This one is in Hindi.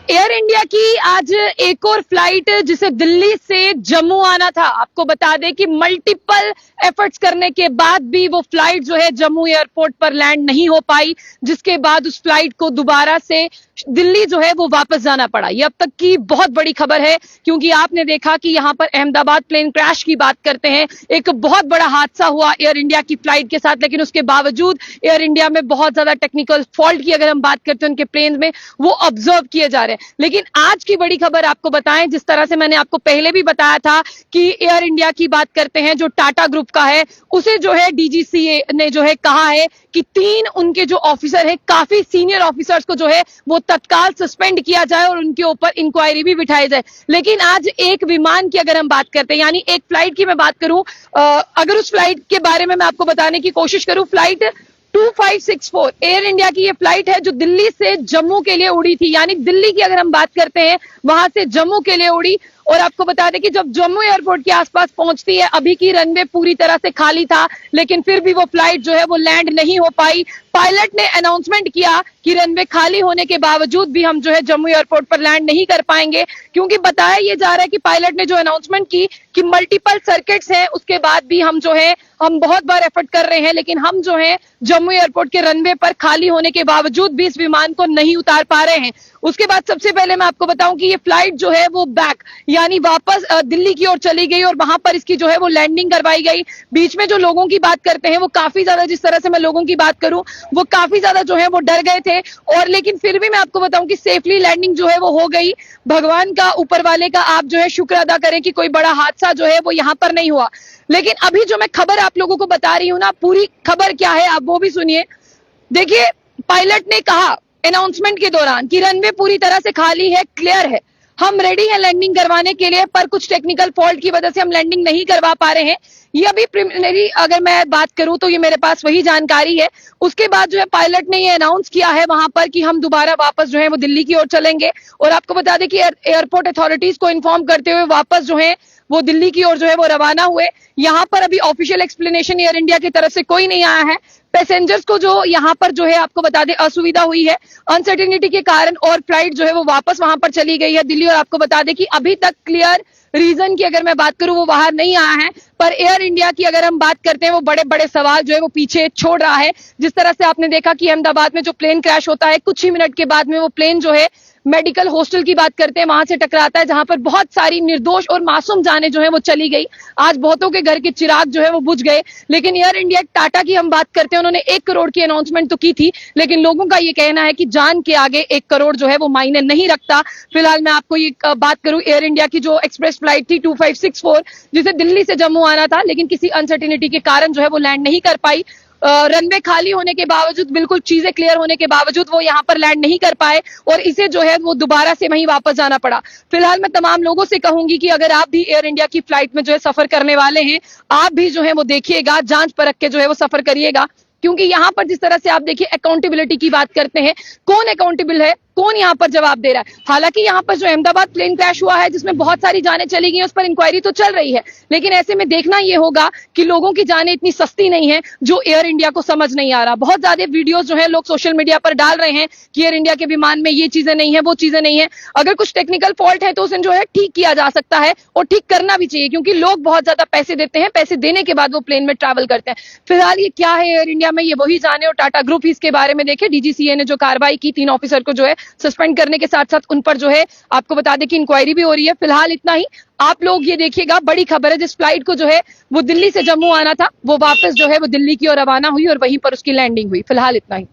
एयर इंडिया की आज एक और फ्लाइट जिसे दिल्ली से जम्मू आना था। आपको बता दें कि मल्टीपल एफर्ट्स करने के बाद भी वो फ्लाइट जो है जम्मू एयरपोर्ट पर लैंड नहीं हो पाई, जिसके बाद उस फ्लाइट को दोबारा से दिल्ली जो है वो वापस जाना पड़ा। ये अब तक की बहुत बड़ी खबर है, क्योंकि आपने देखा कि यहां पर अहमदाबाद प्लेन क्रैश की बात करते हैं, एक बहुत बड़ा हादसा हुआ एयर इंडिया की फ्लाइट के साथ, लेकिन उसके बावजूद एयर इंडिया में बहुत ज्यादा टेक्निकल फॉल्ट की अगर हम बात करते हैं उनके प्लेन में, वो ऑब्जर्व किए जा रहे हैं। लेकिन आज की बड़ी खबर आपको बताएं, जिस तरह से मैंने आपको पहले भी बताया था कि एयर इंडिया की बात करते हैं जो टाटा ग्रुप का है, उसे जो है डीजीसीए ने जो है कहा है कि 3 उनके जो ऑफिसर है, काफी सीनियर ऑफिसर्स को जो है वो तत्काल सस्पेंड किया जाए और उनके ऊपर इंक्वायरी भी बिठाई जाए। लेकिन आज एक विमान की अगर हम बात करते हैं, यानी एक फ्लाइट की मैं बात करूं, अगर उस फ्लाइट के बारे में मैं आपको बताने की कोशिश करूं, फ्लाइट 2564 एयर इंडिया की ये फ्लाइट है जो दिल्ली से जम्मू के लिए उड़ी थी। यानी दिल्ली की अगर हम बात करते हैं, वहां से जम्मू के लिए उड़ी। और आपको बता दें कि जब जम्मू एयरपोर्ट के आसपास पहुंचती है, अभी की रनवे पूरी तरह से खाली था, लेकिन फिर भी वो फ्लाइट जो है वो लैंड नहीं हो पाई। पायलट ने अनाउंसमेंट किया कि रनवे खाली होने के बावजूद भी हम जो है जम्मू एयरपोर्ट पर लैंड नहीं कर पाएंगे, क्योंकि बताया यह जा रहा है कि पायलट ने जो अनाउंसमेंट की कि मल्टीपल सर्किट्स हैं, उसके बाद भी हम जो है हम बहुत बार एफर्ट कर रहे हैं, लेकिन हम जो है जम्मू एयरपोर्ट के रनवे पर खाली होने के बावजूद भी इस विमान को नहीं उतार पा रहे हैं। उसके बाद सबसे पहले मैं आपको बताऊं कि ये फ्लाइट जो है वो बैक यानी वापस दिल्ली की ओर चली गई और वहां पर इसकी जो है वो लैंडिंग करवाई गई। बीच में जो लोगों की बात करते हैं वो काफी ज्यादा, जिस तरह से मैं लोगों की बात करूं, वो काफी ज्यादा जो है वो डर गए थे, और लेकिन फिर भी मैं आपको बताऊं कि सेफली लैंडिंग जो है वो हो गई। भगवान का, ऊपर वाले का आप जो है शुक्र अदा करें कि कोई बड़ा हादसा जो है वो यहां पर नहीं हुआ। लेकिन अभी जो मैं खबर आप लोगों को बता रही हूं ना, पूरी खबर क्या है आप वो भी सुनिए। देखिए, पायलट ने कहा अनाउंसमेंट के दौरान कि रनवे पूरी तरह से खाली है, क्लियर है, हम रेडी हैं लैंडिंग करवाने के लिए, पर कुछ टेक्निकल फॉल्ट की वजह से हम लैंडिंग नहीं करवा पा रहे हैं। ये अभी प्रिलिमिनरी अगर मैं बात करूं तो ये मेरे पास वही जानकारी है। उसके बाद जो है पायलट ने ये अनाउंस किया है वहां पर कि हम दोबारा वापस जो है वो दिल्ली की ओर चलेंगे। और आपको बता दें कि एयरपोर्ट अथॉरिटीज को इन्फॉर्म करते हुए वापस जो है वो दिल्ली की ओर जो है वो रवाना हुए। यहां पर अभी ऑफिशियल एक्सप्लेनेशन एयर इंडिया की तरफ से कोई नहीं आया है। पैसेंजर्स को जो यहां पर जो है आपको बता दें असुविधा हुई है अनसर्टेनिटी के कारण, और फ्लाइट जो है वो वापस वहां पर चली गई है दिल्ली। और आपको बता दें कि अभी तक क्लियर रीजन की अगर मैं बात करूं वो बाहर नहीं आया है, पर एयर इंडिया की अगर हम बात करते हैं वो बड़े बड़े सवाल जो है वो पीछे छोड़ रहा है। जिस तरह से आपने देखा कि अहमदाबाद में जो प्लेन क्रैश होता है, कुछ ही मिनट के बाद में वो प्लेन जो है मेडिकल हॉस्टल की बात करते हैं वहां से टकराता है, जहां पर बहुत सारी निर्दोष और मासूम जानें जो है वो चली गई। आज बहुतों के घर के चिराग जो है वो बुझ गए। लेकिन एयर इंडिया टाटा की हम बात करते हैं, उन्होंने 1 करोड़ की अनाउंसमेंट तो की थी, लेकिन लोगों का ये कहना है कि जान के आगे 1 करोड़ जो है वो मायने नहीं रखता। फिलहाल मैं आपको ये बात करूं, एयर इंडिया की जो एक्सप्रेस फ्लाइट थी 2564 जिसे दिल्ली से जम्मू आना था, लेकिन किसी अनसर्टेनिटी के कारण जो है वो लैंड नहीं कर पाई। रनवे खाली होने के बावजूद, बिल्कुल चीजें क्लियर होने के बावजूद वो यहां पर लैंड नहीं कर पाए और इसे जो है वो दोबारा से वहीं वापस जाना पड़ा। फिलहाल मैं तमाम लोगों से कहूंगी कि अगर आप भी एयर इंडिया की फ्लाइट में जो है सफर करने वाले हैं, आप भी जो है वो देखिएगा, जांच परख के जो है वो सफर करिएगा, क्योंकि यहां पर जिस तरह से आप देखिए अकाउंटेबिलिटी की बात करते हैं, कौन अकाउंटेबल है, कौन यहां पर जवाब दे रहा है। हालांकि यहां पर जो अहमदाबाद प्लेन क्रैश हुआ है जिसमें बहुत सारी जानें चली गई, उस पर इंक्वायरी तो चल रही है, लेकिन ऐसे में देखना यह होगा कि लोगों की जानें इतनी सस्ती नहीं है जो एयर इंडिया को समझ नहीं आ रहा। बहुत ज्यादा वीडियोस जो है लोग सोशल मीडिया पर डाल रहे हैं कि एयर इंडिया के विमान में ये चीजें नहीं है, वो चीजें नहीं है। अगर कुछ टेक्निकल फॉल्ट है तो उसे जो है ठीक किया जा सकता है और ठीक करना भी चाहिए, क्योंकि लोग बहुत ज्यादा पैसे देते हैं, पैसे देने के बाद वो प्लेन में ट्रैवल करते हैं। फिलहाल ये क्या है एयर इंडिया में, ये वही जाने, और टाटा ग्रुप ही इसके बारे में देखे। डीजीसीए ने जो कार्रवाई की, 3 ऑफिसर को जो है सस्पेंड करने के साथ साथ उन पर जो है आपको बता दें कि इंक्वायरी भी हो रही है। फिलहाल इतना ही। आप लोग ये देखिएगा, बड़ी खबर है, जिस फ्लाइट को जो है वो दिल्ली से जम्मू आना था वो वापस जो है वो दिल्ली की ओर रवाना हुई और वहीं पर उसकी लैंडिंग हुई। फिलहाल इतना ही।